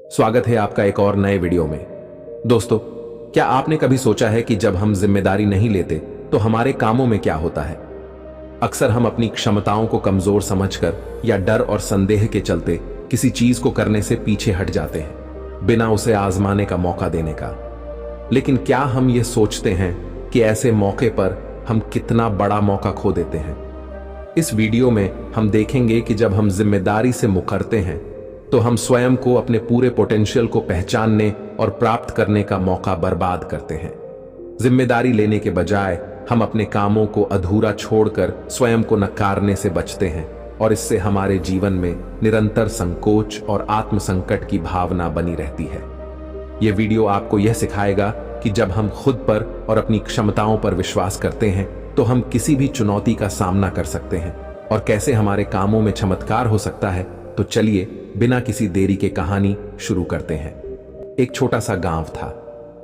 स्वागत है आपका एक और नए वीडियो में। दोस्तों, क्या आपने कभी सोचा है कि जब हम जिम्मेदारी नहीं लेते तो हमारे कामों में क्या होता है? अक्सर हम अपनी क्षमताओं को कमजोर समझकर या डर और संदेह के चलते किसी चीज को करने से पीछे हट जाते हैं, बिना उसे आजमाने का मौका देने का। लेकिन क्या हम ये सोचते हैं कि ऐसे मौके पर हम कितना बड़ा मौका खो देते हैं? इस वीडियो में हम देखेंगे कि जब हम जिम्मेदारी से मुकरते हैं तो हम स्वयं को अपने पूरे पोटेंशियल को पहचानने और प्राप्त करने का मौका बर्बाद करते हैं। जिम्मेदारी लेने के बजाय हम अपने कामों को अधूरा छोड़कर स्वयं को नकारने से बचते हैं और इससे हमारे जीवन में निरंतर संकोच और आत्मसंकट की भावना बनी रहती है। यह वीडियो आपको यह सिखाएगा कि जब हम खुद पर और अपनी क्षमताओं पर विश्वास करते हैं तो हम किसी भी चुनौती का सामना कर सकते हैं और कैसे हमारे कामों में चमत्कार हो सकता है। तो चलिए बिना किसी देरी के कहानी शुरू करते हैं। एक छोटा सा गांव था।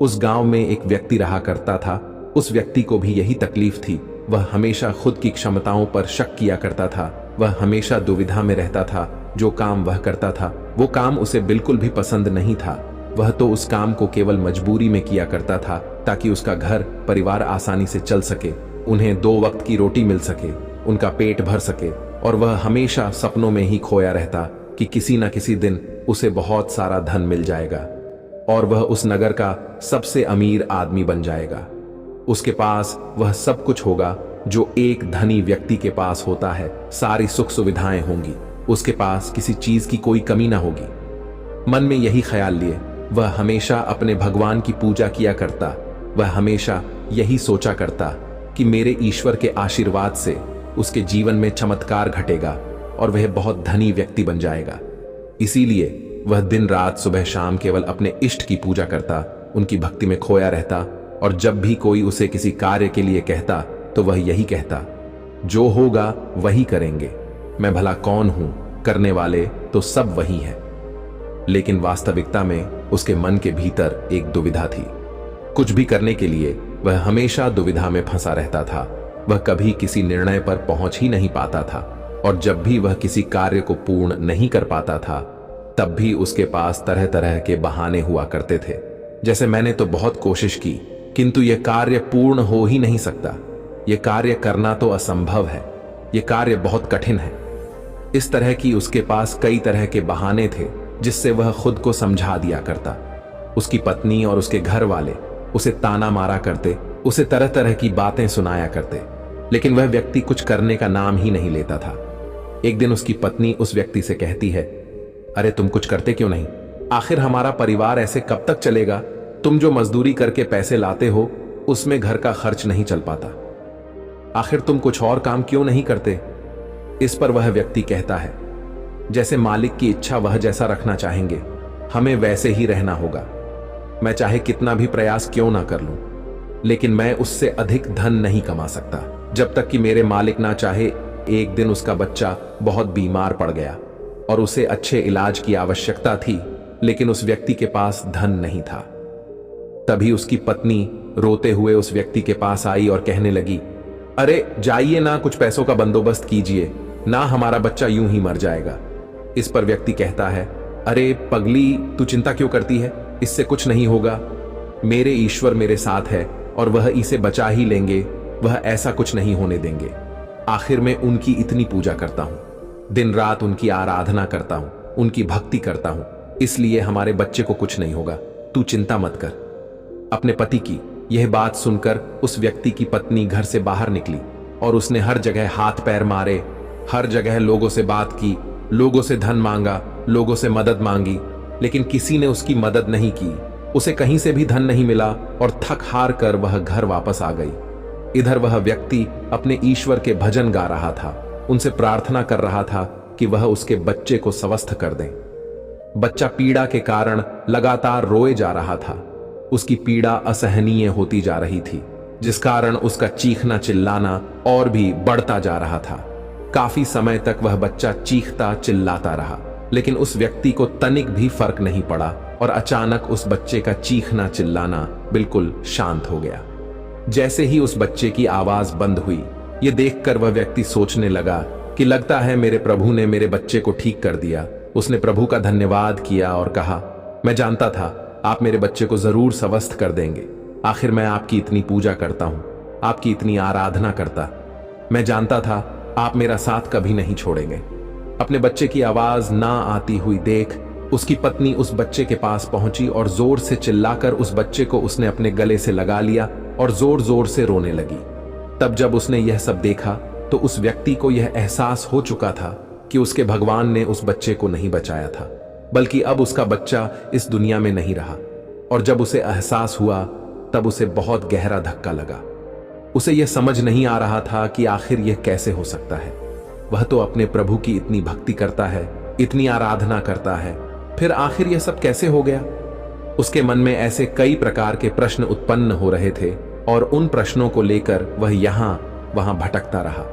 उस गांव में एक व्यक्ति रहा करता था। उस व्यक्ति को भी यही तकलीफ थी। वह हमेशा खुद की क्षमताओं पर शक किया करता था। वह हमेशा दुविधा में रहता था। जो काम वह करता था वो काम उसे बिल्कुल भी पसंद नहीं था। वह तो उस काम को केवल मजबूरी में किया करता था ताकि उसका घर परिवार आसानी से चल सके, उन्हें 2 वक्त की रोटी मिल सके, उनका पेट भर सके। और वह हमेशा सपनों में ही खोया रहता कि किसी न किसी दिन उसे बहुत सारा धन मिल जाएगा और वह उस नगर का सबसे अमीर आदमी बन जाएगा। उसके पास वह सब कुछ होगा जो एक धनी व्यक्ति के पास होता है। सारी सुख सुविधाएं होंगी। उसके पास किसी चीज की कोई कमी ना होगी। मन में यही ख्याल लिए वह हमेशा अपने भगवान की पूजा किया करता। वह हमेशा यही सोचा करता कि मेरे ईश्वर के आशीर्वाद से उसके जीवन में चमत्कार घटेगा और वह बहुत धनी व्यक्ति बन जाएगा। इसीलिए वह दिन रात सुबह शाम केवल अपने इष्ट की पूजा करता, उनकी भक्ति में खोया रहता। और जब भी कोई उसे किसी कार्य के लिए कहता तो वह यही कहता, जो होगा वही करेंगे, मैं भला कौन हूं, करने वाले तो सब वही है। लेकिन वास्तविकता में उसके मन के भीतर एक दुविधा थी। कुछ भी करने के लिए वह हमेशा दुविधा में फंसा रहता था। वह कभी किसी निर्णय पर पहुंच ही नहीं पाता था और जब भी वह किसी कार्य को पूर्ण नहीं कर पाता था तब भी उसके पास तरह तरह के बहाने हुआ करते थे। जैसे मैंने तो बहुत कोशिश की किंतु यह कार्य पूर्ण हो ही नहीं सकता। यह कार्य करना तो असंभव है। यह कार्य बहुत कठिन है। इस तरह की उसके पास कई तरह के बहाने थे जिससे वह खुद को समझा दिया करता। उसकी पत्नी और उसके घर वाले उसे ताना मारा करते, उसे तरह तरह की बातें सुनाया करते, लेकिन वह व्यक्ति कुछ करने का नाम ही नहीं लेता था। एक दिन उसकी पत्नी उस व्यक्ति से कहती है, अरे तुम कुछ करते क्यों नहीं? आखिर हमारा परिवार ऐसे कब तक चलेगा? तुम जो मजदूरी करके पैसे लाते हो उसमें घर का खर्च नहीं चल पाता। आखिर तुम कुछ और काम क्यों नहीं करते? इस पर वह व्यक्ति कहता है, जैसे मालिक की इच्छा वह जैसा रखना चाहेंगे, हमें वैसे ही रहना होगा। मैं चाहे कितना भी प्रयास क्यों ना कर लूं, लेकिन मैं उससे अधिक धन नहीं कमा सकता जब तक कि मेरे मालिक ना चाहे। एक दिन उसका बच्चा बहुत बीमार पड़ गया और उसे अच्छे इलाज की आवश्यकता थी, लेकिन उस व्यक्ति के पास धन नहीं था। तभी उसकी पत्नी रोते हुए उस व्यक्ति के पास आई और कहने लगी, अरे जाइए ना, कुछ पैसों का बंदोबस्त कीजिए ना, हमारा बच्चा यूं ही मर जाएगा। इस पर व्यक्ति कहता है, अरे पगली, तू चिंता क्यों करती है? इससे कुछ नहीं होगा। मेरे ईश्वर मेरे साथ है और वह इसे बचा ही लेंगे। वह ऐसा कुछ नहीं होने देंगे। आखिर मैं उनकी इतनी पूजा करता हूं, दिन रात उनकी आराधना करता हूं, उनकी भक्ति करता हूं, इसलिए हमारे बच्चे को कुछ नहीं होगा। तू चिंता मत कर। अपने पति की यह बात सुनकर उस व्यक्ति की पत्नी घर से बाहर निकली और उसने हर जगह हाथ पैर मारे, हर जगह लोगों से बात की, लोगों से धन मांगा, लोगों से मदद मांगी, लेकिन किसी ने उसकी मदद नहीं की। उसे कहीं से भी धन नहीं मिला और थक हार कर वह घर वापस आ गई। इधर वह व्यक्ति अपने ईश्वर के भजन गा रहा था, उनसे प्रार्थना कर रहा था कि वह उसके बच्चे को स्वस्थ कर दें। बच्चा पीड़ा के कारण लगातार रोए जा रहा था। उसकी पीड़ा असहनीय होती जा रही थी, जिस कारण उसका चीखना चिल्लाना और भी बढ़ता जा रहा था। काफी समय तक वह बच्चा चीखता चिल्लाता रहा, लेकिन उस व्यक्ति को तनिक भी फर्क नहीं पड़ा और अचानक उस बच्चे का चीखना चिल्लाना बिल्कुल शांत हो गया। जैसे ही उस बच्चे की आवाज बंद हुई, ये देखकर वह व्यक्ति सोचने लगा कि लगता है मेरे प्रभु ने मेरे बच्चे को ठीक कर दिया। उसने प्रभु का धन्यवाद किया और कहा, मैं जानता था आप मेरे बच्चे को जरूर स्वस्थ कर देंगे। आखिर मैं आपकी इतनी पूजा करता हूं, आपकी इतनी आराधना करता। मैं जानता था आप मेरा साथ कभी नहीं छोड़ेंगे। अपने बच्चे की आवाज ना आती हुई देख उसकी पत्नी उस बच्चे के पास पहुंची और जोर से चिल्लाकर उस बच्चे को उसने अपने गले से लगा लिया और जोर जोर से रोने लगी। तब जब उसने यह सब देखा तो उस व्यक्ति को यह एहसास हो चुका था कि उसके भगवान ने उस बच्चे को नहीं बचाया था, बल्कि अब उसका बच्चा इस दुनिया में नहीं रहा। और जब उसे एहसास हुआ तब उसे बहुत गहरा धक्का लगा। उसे यह समझ नहीं आ रहा था कि आखिर यह कैसे हो सकता है। वह तो अपने प्रभु की इतनी भक्ति करता है, इतनी आराधना करता है, फिर आखिर यह सब कैसे हो गया। उसके मन में ऐसे कई प्रकार के प्रश्न उत्पन्न हो रहे थे और उन प्रश्नों को लेकर वह यहां वहां भटकता रहा।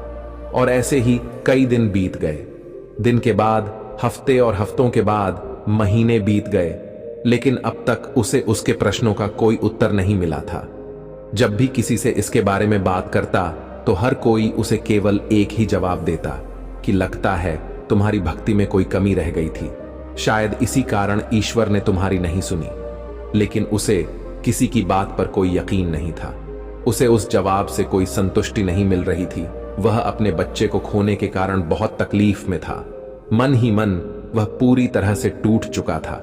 और ऐसे ही कई दिन बीत गए। दिन के बाद हफ्ते और हफ्तों के बाद महीने बीत गए, लेकिन अब तक उसे उसके प्रश्नों का कोई उत्तर नहीं मिला था। जब भी किसी से इसके बारे में बात करता तो हर कोई उसे केवल एक ही जवाब देता कि लगता है तुम्हारी भक्ति में कोई कमी रह गई थी, शायद इसी कारण ईश्वर ने तुम्हारी नहीं सुनी। लेकिन उसे किसी की बात पर कोई यकीन नहीं था। उसे उस जवाब से कोई संतुष्टि नहीं मिल रही थी। वह अपने बच्चे को खोने के कारण बहुत तकलीफ में था। मन ही मन वह पूरी तरह से टूट चुका था।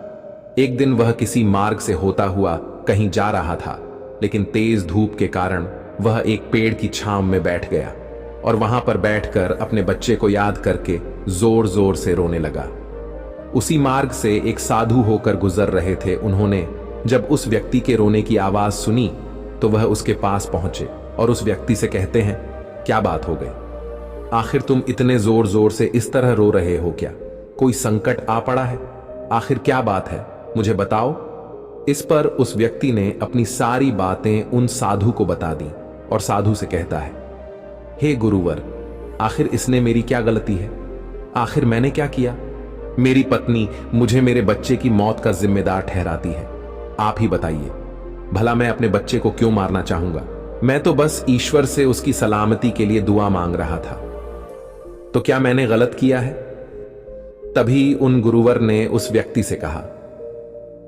एक दिन वह किसी मार्ग से होता हुआ कहीं जा रहा था, लेकिन तेज धूप के कारण वह एक पेड़ की छांव में बैठ गया और वहां पर बैठकर अपने बच्चे को याद करके जोर जोर से रोने लगा। उसी मार्ग से एक साधु होकर गुजर रहे थे। उन्होंने जब उस व्यक्ति के रोने की आवाज सुनी तो वह उसके पास पहुंचे और उस व्यक्ति से कहते हैं, क्या बात हो गई? आखिर तुम इतने जोर जोर से इस तरह रो रहे हो क्या? कोई संकट आ पड़ा है? आखिर क्या बात है, मुझे बताओ। इस पर उस व्यक्ति ने अपनी सारी बातें उन साधु को बता दी और साधु से कहता है, हे गुरुवर, आखिर इसने मेरी क्या गलती है? आखिर मैंने क्या किया? मेरी पत्नी मुझे मेरे बच्चे की मौत का जिम्मेदार ठहराती है। आप ही बताइए, भला मैं अपने बच्चे को क्यों मारना चाहूंगा? मैं तो बस ईश्वर से उसकी सलामती के लिए दुआ मांग रहा था। तो क्या मैंने गलत किया है? तभी उन गुरुवर ने उस व्यक्ति से कहा,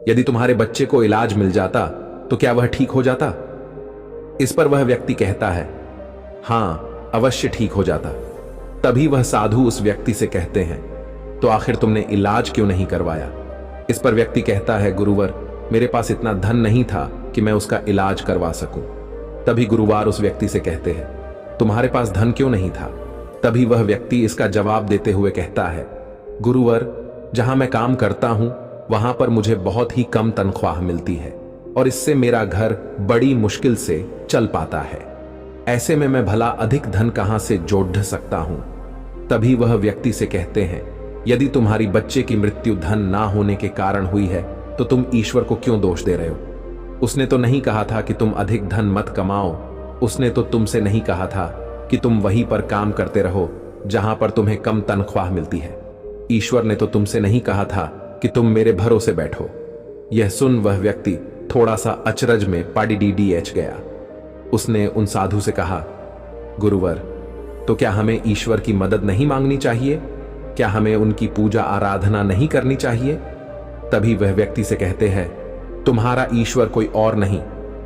यदि तुम्हारे बच्चे को इलाज मिल जाता तो क्या वह ठीक हो जाता? इस पर वह व्यक्ति कहता है, हां, अवश्य ठीक हो जाता। तभी वह साधु उस व्यक्ति से कहते हैं, तो आखिर तुमने इलाज क्यों नहीं करवाया? इस पर व्यक्ति कहता है, गुरुवर, मेरे पास इतना धन नहीं था कि मैं उसका इलाज करवा सकूं। तभी गुरुवार उस व्यक्ति से कहते हैं, तुम्हारे पास धन क्यों नहीं था? तभी वह व्यक्ति इसका जवाब देते हुए कहता है, गुरुवर, जहां मैं काम करता हूं वहां पर मुझे बहुत ही कम तनख्वाह मिलती है और इससे मेरा घर बड़ी मुश्किल से चल पाता है। ऐसे में मैं भला अधिक धन कहां से जोड़ सकता हूं? तभी वह व्यक्ति से कहते हैं, यदि तुम्हारी बच्चे की मृत्यु धन ना होने के कारण हुई है तो तुम ईश्वर को क्यों दोष दे रहे हो? उसने तो नहीं कहा था कि तुम अधिक धन मत कमाओ। उसने तो तुमसे नहीं कहा था कि तुम वहीं पर काम करते रहो जहां पर तुम्हें कम तनख्वाह मिलती है। ईश्वर ने तो तुमसे नहीं कहा था कि तुम मेरे भरोसे बैठो। यह सुन वह व्यक्ति थोड़ा सा अचरज में पाडीडीएच गया। उसने उन साधु से कहा, गुरुवर, तो क्या हमें ईश्वर की मदद नहीं मांगनी चाहिए? क्या हमें उनकी पूजा आराधना नहीं करनी चाहिए? तभी वह व्यक्ति से कहते हैं, तुम्हारा ईश्वर कोई और नहीं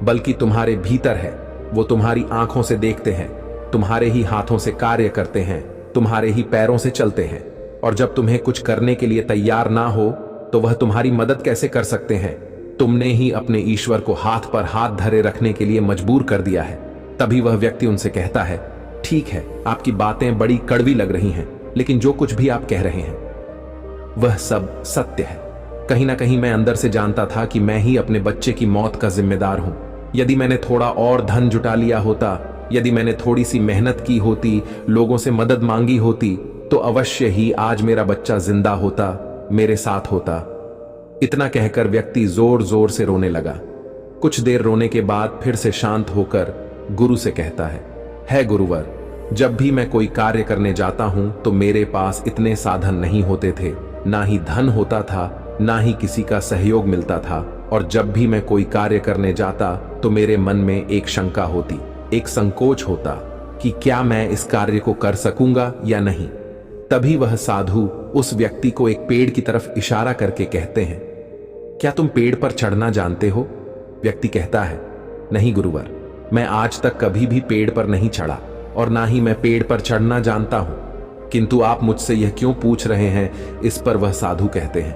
बल्कि तुम्हारे भीतर है। वो तुम्हारी आंखों से देखते हैं, तुम्हारे ही हाथों से कार्य करते हैं, तुम्हारे ही पैरों से चलते हैं, और जब तुम्हें कुछ करने के लिए तैयार ना हो तो वह तुम्हारी मदद कैसे कर सकते हैं? तुमने ही अपने ईश्वर को हाथ पर हाथ धरे रखने के लिए मजबूर कर दिया है। तभी वह व्यक्ति उनसे कहता है, ठीक है, आपकी बातें बड़ी कड़वी लग रही हैं, लेकिन जो कुछ भी आप कह रहे हैं वह सब सत्य है। कहीं ना कहीं मैं अंदर से जानता था कि मैं ही अपने बच्चे की मौत का जिम्मेदार हूं। यदि मैंने थोड़ा और धन जुटा लिया होता, यदि मैंने थोड़ी सी मेहनत की होती, लोगों से मदद मांगी होती, तो अवश्य ही आज मेरा बच्चा जिंदा होता, मेरे साथ होता। इतना कहकर व्यक्ति जोर जोर से रोने लगा। कुछ देर रोने के बाद फिर से शांत होकर गुरु से कहता है गुरुवर, जब भी मैं कोई कार्य करने जाता हूं तो मेरे पास इतने साधन नहीं होते थे, ना ही धन होता था, ना ही किसी का सहयोग मिलता था, और जब भी मैं कोई कार्य करने जाता तो मेरे मन में एक शंका होती, एक संकोच होता कि क्या मैं इस कार्य को कर सकूंगा या नहीं। तभी वह साधु उस व्यक्ति को एक पेड़ की तरफ इशारा करके कहते हैं, क्या तुम पेड़ पर चढ़ना जानते हो? व्यक्ति कहता है, नहीं गुरुवर, मैं आज तक कभी भी पेड़ पर नहीं चढ़ा और ना ही मैं पेड़ पर चढ़ना जानता हूं। किंतु आप मुझसे यह क्यों पूछ रहे हैं? इस पर वह साधु कहते हैं,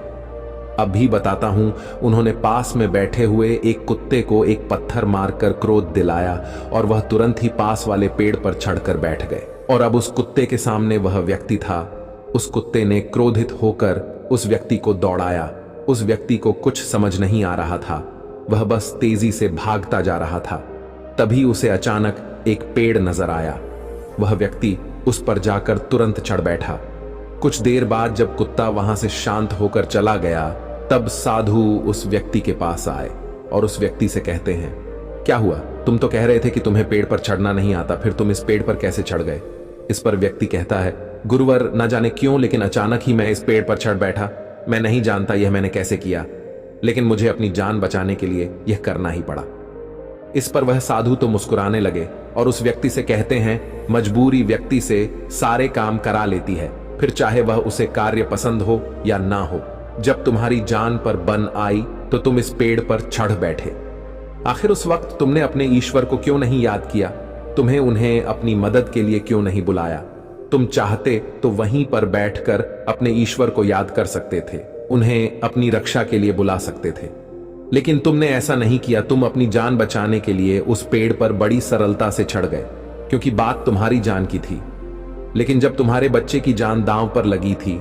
अब भी बताता हूं। उन्होंने पास में बैठे हुए एक कुत्ते को एक पत्थर मारकर क्रोध दिलाया और वह तुरंत ही पास वाले पेड़ पर चढ़कर बैठ गए। और अब उस कुत्ते के सामने वह व्यक्ति था। उस कुत्ते ने क्रोधित होकर उस व्यक्ति को दौड़ाया। उस व्यक्ति को कुछ समझ नहीं आ रहा था, वह बस तेजी से भागता जा रहा था। तभी उसे अचानक एक पेड़ नजर आया। वह व्यक्ति उस पर जाकर तुरंत चढ़ बैठा। कुछ देर बाद जब कुत्ता वहां से शांत होकर चला गया, तब साधु उस व्यक्ति के पास आए और उस व्यक्ति से कहते हैं, क्या हुआ? तुम तो कह रहे थे कि तुम्हें पेड़ पर चढ़ना नहीं आता, फिर तुम इस पेड़ पर कैसे चढ़ गए? इस पर व्यक्ति कहता है, गुरुवर, न जाने क्यों लेकिन अचानक ही मैं इस पेड़ पर चढ़ बैठा। मैं नहीं जानता यह मैंने कैसे किया, लेकिन मुझे अपनी जान बचाने के लिए यह करना ही पड़ा। इस पर वह साधु तो मुस्कुराने लगे और उस व्यक्ति से कहते हैं, मजबूरी व्यक्ति से सारे काम करा लेती है, फिर चाहे वह उसे कार्य पसंद हो या ना हो। जब तुम्हारी जान पर बन आई तो तुम इस पेड़ पर चढ़ बैठे। आखिर उस वक्त तुमने अपने ईश्वर को क्यों नहीं याद किया? तुम्हें उन्हें अपनी मदद के लिए क्यों नहीं बुलाया? तुम चाहते तो वहीं पर बैठकर अपने ईश्वर को याद कर सकते थे, उन्हें अपनी रक्षा के लिए बुला सकते थे, लेकिन तुमने ऐसा नहीं किया। तुम अपनी जान बचाने के लिए उस पेड़ पर बड़ी सरलता से चढ़ गए, क्योंकि बात तुम्हारी जान की थी। लेकिन जब तुम्हारे बच्चे की जान दांव पर लगी थी,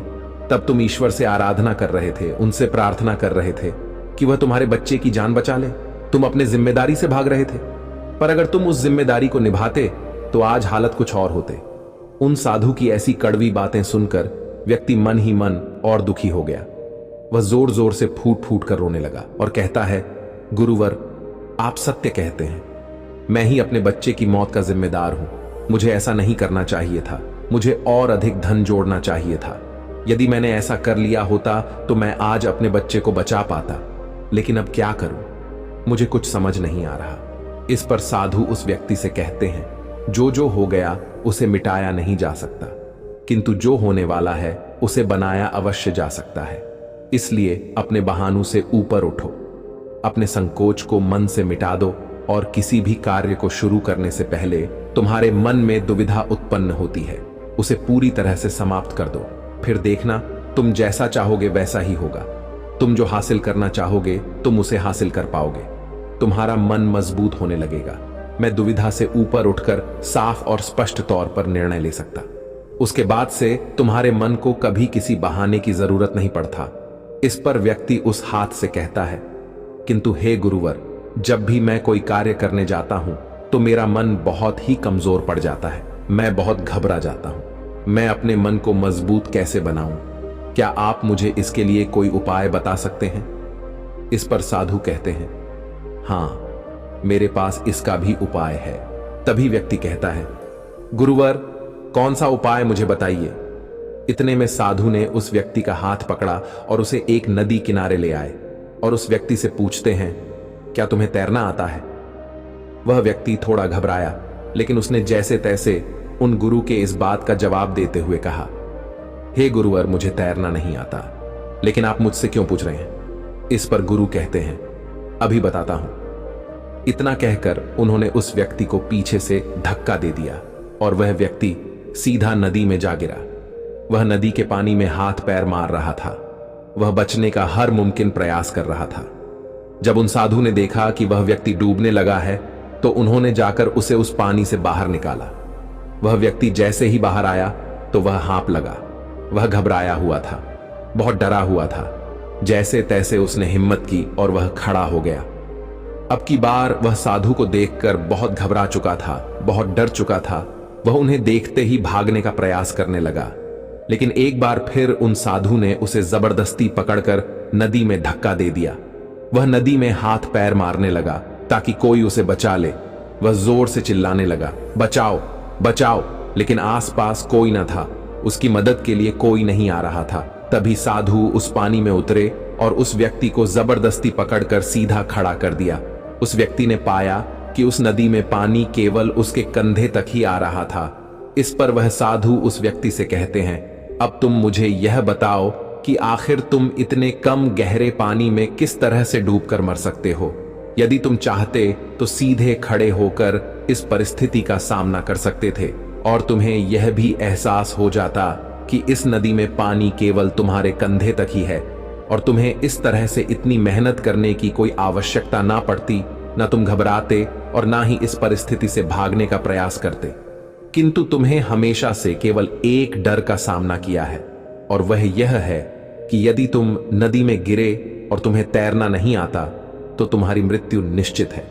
तब तुम ईश्वर से आराधना कर रहे थे, उनसे प्रार्थना कर रहे थे कि वह तुम्हारे बच्चे की जान बचा ले। तुम अपने जिम्मेदारी से भाग रहे थे, पर अगर तुम उस जिम्मेदारी को निभाते तो आज हालत कुछ और होते। उन साधु की ऐसी कड़वी बातें सुनकर व्यक्ति मन ही मन और दुखी हो गया। वह जोर जोर से फूट फूट कर रोने लगा और कहता है, गुरुवर, आप सत्य कहते हैं। मैं ही अपने बच्चे की मौत का जिम्मेदार हूं। मुझे ऐसा नहीं करना चाहिए था। मुझे और अधिक धन जोड़ना चाहिए था। यदि मैंने ऐसा कर लिया होता तो मैं आज अपने बच्चे को बचा पाता, लेकिन अब क्या करूं? मुझे कुछ समझ नहीं आ रहा। इस पर साधु उस व्यक्ति से कहते हैं, जो हो गया उसे मिटाया नहीं जा सकता, किंतु जो होने वाला है उसे बनाया अवश्य जा सकता है। इसलिए अपने बहानों से ऊपर उठो, अपने संकोच को मन से मिटा दो और किसी भी कार्य को शुरू करने से पहले तुम्हारे मन में दुविधा उत्पन्न होती है, उसे पूरी तरह से समाप्त कर दो। फिर देखना, तुम जैसा चाहोगे वैसा ही होगा। तुम जो हासिल करना चाहोगे तुम उसे हासिल कर पाओगे। तुम्हारा मन मजबूत होने लगेगा। मैं दुविधा से ऊपर उठकर साफ और स्पष्ट तौर पर निर्णय ले सकता। उसके बाद से तुम्हारे मन को कभी किसी बहाने की जरूरत नहीं पड़ता। इस पर व्यक्ति उस हाथ से कहता है, किंतु हे गुरुवर, जब भी मैं कोई कार्य करने जाता हूं तो मेरा मन बहुत ही कमजोर पड़ जाता है। मैं बहुत घबरा जाता हूं। मैं अपने मन को मजबूत कैसे बनाऊं? क्या आप मुझे इसके लिए कोई उपाय बता सकते हैं? इस पर साधु कहते हैं, हां, मेरे पास इसका भी उपाय है। तभी व्यक्ति कहता है, गुरुवर, कौन सा उपाय मुझे बताइए। इतने में साधु ने उस व्यक्ति का हाथ पकड़ा और उसे एक नदी किनारे ले आए और उस व्यक्ति से पूछते हैं, क्या तुम्हें तैरना आता है? वह व्यक्ति थोड़ा घबराया, लेकिन उसने जैसे तैसे उन गुरु के इस बात का जवाब देते हुए कहा, हे गुरुवर, मुझे तैरना नहीं आता, लेकिन आप मुझसे क्यों पूछ रहे हैं? इस पर गुरु कहते हैं, अभी बताता हूं। इतना कहकर उन्होंने उस व्यक्ति को पीछे से धक्का दे दिया और वह व्यक्ति सीधा नदी में जा गिरा। वह नदी के पानी में हाथ पैर मार रहा था। वह बचने का हर मुमकिन प्रयास कर रहा था। जब उन साधु ने देखा कि वह व्यक्ति डूबने लगा है तो उन्होंने जाकर उसे उस पानी से बाहर निकाला। वह व्यक्ति जैसे ही बाहर आया तो वह हाँफ लगा। वह घबराया हुआ था, बहुत डरा हुआ था। जैसे तैसे उसने हिम्मत की और वह खड़ा हो गया। अब की बार वह साधु को देखकर बहुत घबरा चुका था, बहुत डर चुका था। वह उन्हें देखते ही भागने का प्रयास करने लगा, लेकिन एक बार फिर उन साधु ने उसे जबरदस्ती पकड़कर नदी में धक्का दे दिया। वह नदी में हाथ पैर मारने लगा ताकि कोई उसे बचा ले। वह जोर से चिल्लाने लगा, बचाओ बचाओ, लेकिन आसपास कोई न था। उसकी मदद के लिए कोई नहीं आ रहा था। तभी साधु उस पानी में उतरे और उस व्यक्ति को जबरदस्ती पकड़कर सीधा खड़ा कर दिया। उस व्यक्ति ने पाया कि उस नदी में पानी केवल उसके कंधे तक ही आ रहा था। इस पर वह साधु उस व्यक्ति से कहते हैं, अब तुम मुझे यह बताओ कि आखिर तुम इतने कम गहरे पानी में किस तरह से डूबकर मर सकते हो। यदि तुम चाहते तो सीधे खड़े होकर इस परिस्थिति का सामना कर सकते थे और तुम्हें यह भी एहसास हो जाता कि इस नदी में पानी केवल तुम्हारे कंधे तक ही है और तुम्हें इस तरह से इतनी मेहनत करने की कोई आवश्यकता ना पड़ती, ना तुम घबराते और ना ही इस परिस्थिति से भागने का प्रयास करते। किंतु तुम्हें हमेशा से केवल एक डर का सामना किया है और वह यह है कि यदि तुम नदी में गिरे और तुम्हें तैरना नहीं आता तो तुम्हारी मृत्यु निश्चित है।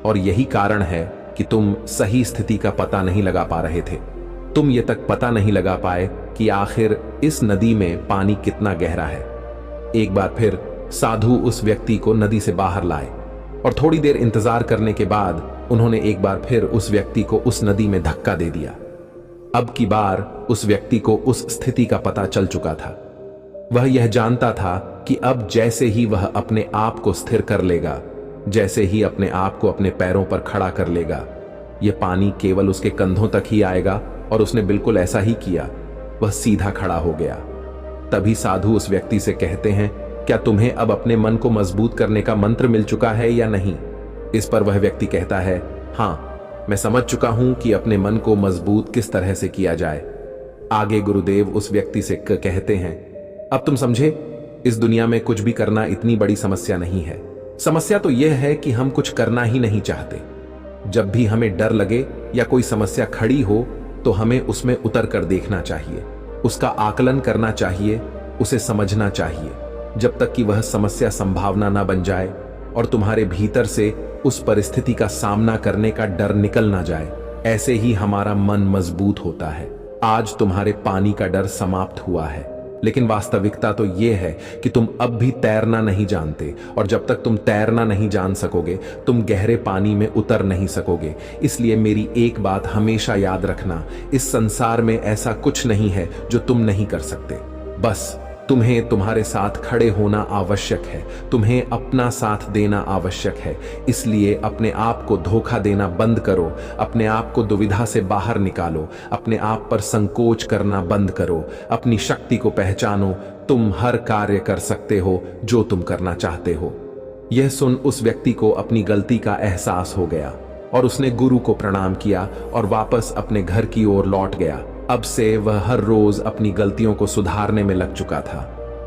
और यही कारण है कि तुम सही स्थिति का पता नहीं लगा पा रहे थे। तुम ये तक पता नहीं लगा पाए कि आखिर इस नदी में पानी कितना गहरा है। एक बार फिर साधु उस व्यक्ति को नदी से बाहर लाए और थोड़ी देर इंतजार करने के बाद उन्होंने एक बार फिर उस व्यक्ति को उस नदी में धक्का दे दिया। अब की बार उस व्यक्ति को उस स्थिति का पता चल चुका था। वह यह जानता था कि अब जैसे ही वह अपने आप को स्थिर कर लेगा, जैसे ही अपने आप को अपने पैरों पर खड़ा कर लेगा, यह पानी केवल उसके कंधों तक ही आएगा। और उसने बिल्कुल ऐसा ही किया। वह सीधा खड़ा हो गया। तभी साधु उस व्यक्ति से कहते हैं, क्या तुम्हें अब अपने मन को मजबूत करने का मंत्र मिल चुका है या नहीं? इस पर वह व्यक्ति कहता है, हाँ, मैं समझ चुका हूं कि अपने मन को मजबूत किस तरह से किया जाए। आगे गुरुदेव उस व्यक्ति से कहते हैं, अब तुम समझे, इस दुनिया में कुछ भी करना इतनी बड़ी समस्या नहीं है। समस्या तो यह है कि हम कुछ करना ही नहीं चाहते। जब भी हमें डर लगे या कोई समस्या खड़ी हो तो हमें उसमें उतर कर देखना चाहिए, उसका आकलन करना चाहिए, उसे समझना चाहिए, जब तक कि वह समस्या संभावना ना बन जाए और तुम्हारे भीतर से उस परिस्थिति का सामना करने का डर निकल ना जाए। ऐसे ही हमारा मन मजबूत होता है। आज तुम्हारे पानी का डर समाप्त हुआ है, लेकिन वास्तविकता तो यह है कि तुम अब भी तैरना नहीं जानते और जब तक तुम तैरना नहीं जान सकोगे तुम गहरे पानी में उतर नहीं सकोगे। इसलिए मेरी एक बात हमेशा याद रखना, इस संसार में ऐसा कुछ नहीं है जो तुम नहीं कर सकते। बस तुम्हें तुम्हारे साथ खड़े होना आवश्यक है, तुम्हें अपना साथ देना आवश्यक है। इसलिए अपने आप को धोखा देना बंद करो, अपने आप को दुविधा से बाहर निकालो, अपने आप पर संकोच करना बंद करो, अपनी शक्ति को पहचानो। तुम हर कार्य कर सकते हो जो तुम करना चाहते हो। यह सुन उस व्यक्ति को अपनी गलती का एहसास हो गया और उसने गुरु को प्रणाम किया और वापस अपने घर की ओर लौट गया। अब से वह हर रोज अपनी गलतियों को सुधारने में लग चुका था,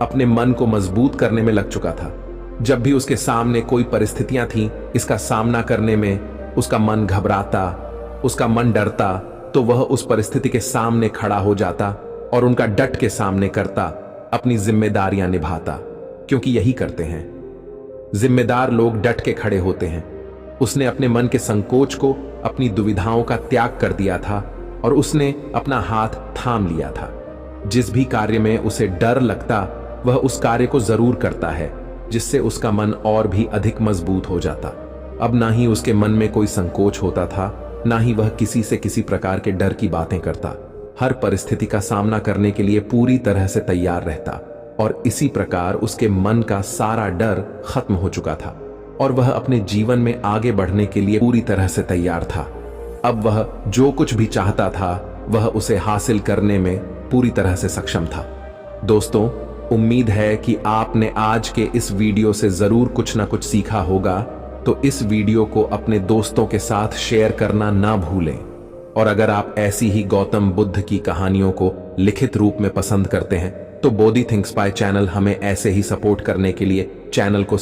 अपने मन को मजबूत करने में लग चुका था। जब भी उसके सामने कोई परिस्थितियां थीं, इसका सामना करने में उसका मन घबराता, उसका मन डरता, तो वह उस परिस्थिति के सामने खड़ा हो जाता और उनका डट के सामने करता, अपनी जिम्मेदारियां निभाता, क्योंकि यही करते हैं जिम्मेदार लोग, डट के खड़े होते हैं। उसने अपने मन के संकोच को, अपनी दुविधाओं का त्याग कर दिया था और उसने अपना हाथ थाम लिया था। जिस भी कार्य में उसे डर लगता वह उस कार्य को जरूर करता है, जिससे उसका मन और भी अधिक मजबूत हो जाता। अब ना ही उसके मन में कोई संकोच होता था, ना ही वह किसी से किसी प्रकार के डर की बातें करता। हर परिस्थिति का सामना करने के लिए पूरी तरह से तैयार रहता और इसी प्रकार उसके मन का सारा डर खत्म हो चुका था और वह अपने जीवन में आगे बढ़ने के लिए पूरी तरह से तैयार था। अब वह जो कुछ भी चाहता था वह उसे हासिल करने में पूरी तरह से सक्षम था। दोस्तों, उम्मीद है कि आपने आज के इस वीडियो से जरूर कुछ ना कुछ सीखा होगा, तो इस वीडियो को अपने दोस्तों के साथ शेयर करना ना भूलें। और अगर आप ऐसी ही गौतम बुद्ध की कहानियों को लिखित रूप में पसंद करते हैं तो बोधी थिंक्स बाय चैनल हमें ऐसे ही सपोर्ट करने के लिए चैनल को